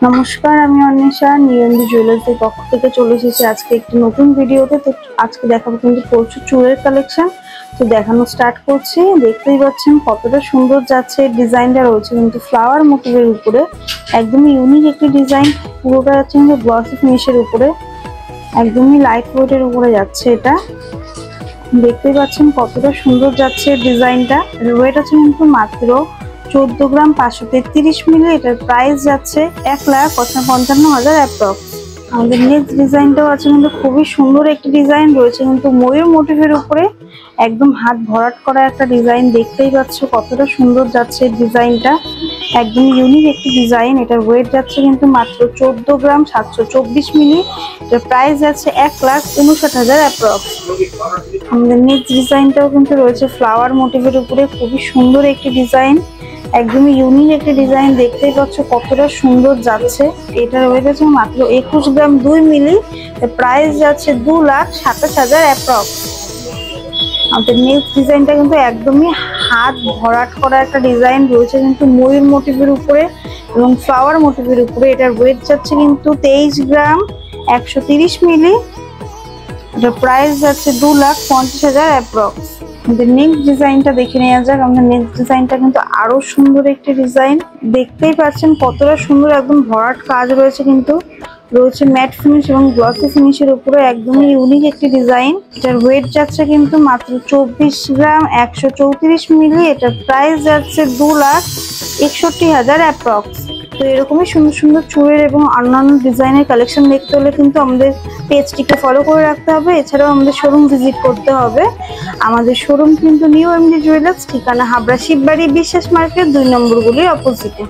নমস্কার, আমি অন্বেষা নিউ জুয়েলার্সের পক্ষ থেকে চলে এসেছি আজকে একটি নতুন ভিডিওতে। তো আজকে দেখাবো কিন্তু প্রচুর চুড়ের কালেকশন। তো দেখানো স্টার্ট করছি। দেখতেই পাচ্ছেন কতটা সুন্দর যাচ্ছে। ডিজাইনটা রয়েছে কিন্তু ফ্লাওয়ার মোটিভের উপরে, একদমই ইউনিক একটি ডিজাইন। পুরোটা যাচ্ছে কিন্তু গ্লসি ফিনিশের উপরে, একদমই লাইট ওয়েটের উপরে যাচ্ছে। এটা দেখতেই পাচ্ছেন কতটা সুন্দর যাচ্ছে ডিজাইনটা। ওয়েট আছে কিন্তু মাত্র 14 গ্রাম 533 মিলি। এটার প্রাইস যাচ্ছে 1,55,000 অ্যাপ্রক্স। আমাদের নেক্সট ডিজাইনটাও আছে কিন্তু খুবই সুন্দর একটি ডিজাইন রয়েছে কিন্তু ময়ূর মোটিভের উপরে, একদম হাত ভরাট করা একটা ডিজাইন। দেখতেই পাচ্ছ কতটা সুন্দর যাচ্ছে ডিজাইনটা, একদম ইউনিক একটি ডিজাইন। এটার ওয়েট যাচ্ছে কিন্তু মাত্র 14 গ্রাম 724 মিলি। এটার প্রাইস যাচ্ছে 1,59,000 অ্যাপ্রক্স। আমাদের নেক্সট ডিজাইনটাও কিন্তু রয়েছে ফ্লাওয়ার মোটিভের উপরে, খুবই সুন্দর একটি ডিজাইন, একদমই ইউনিক একটি ডিজাইন। দেখতেই পাচ্ছ কতটা সুন্দর যাচ্ছে। এটার ওয়েট আছে মাত্র 21 গ্রাম 2 মিলি। প্রাইস যাচ্ছে 2,27,000 অ্যাপ্রক্স। আমাদের নেক্সট ডিজাইনটা কিন্তু একদমই হাত ভরাট করা একটা ডিজাইন রয়েছে কিন্তু ময়ূর মোটিভের উপরে এবং ফ্লাওয়ার মোটিভের উপরে। এটার ওয়েট যাচ্ছে কিন্তু 23 গ্রাম 130 মিলি। এটার প্রাইস যাচ্ছে 2,50,000 অ্যাপ্রক্স। আমাদের নেক্সট ডিজাইনটা দেখে নেওয়া যাক। আমাদের নেক্সট ডিজাইনটা কিন্তু আরো সুন্দর একটি ডিজাইন। দেখতেই পাচ্ছেন কতটা সুন্দর, একদম ভরাট কাজ রয়েছে কিন্তু রয়েছে ম্যাট ফিনিশ এবং গ্লসি ফিনিশের উপরে, একদমই ইউনিক একটি ডিজাইন। এটার ওয়েট যাচ্ছে কিন্তু মাত্র 24 গ্রাম 134 মিলি। এটার প্রাইস যাচ্ছে 2,61,000 অ্যাপ্রক্স। তো এরকমই সুন্দর সুন্দর চুড়ের এবং অন্যান্য ডিজাইনের কালেকশন দেখতে হলে কিন্তু আমাদের পেজটিকে ফলো করে রাখতে হবে। এছাড়াও আমাদের শোরুম ভিজিট করতে হবে। আমাদের শোরুম কিন্তু নিউ এমডি জুয়েলার্স, ঠিকানা হাবড়া শিববাড়ি বিশ্বাস মার্কেট 2 নম্বর গলির অপোজিটে।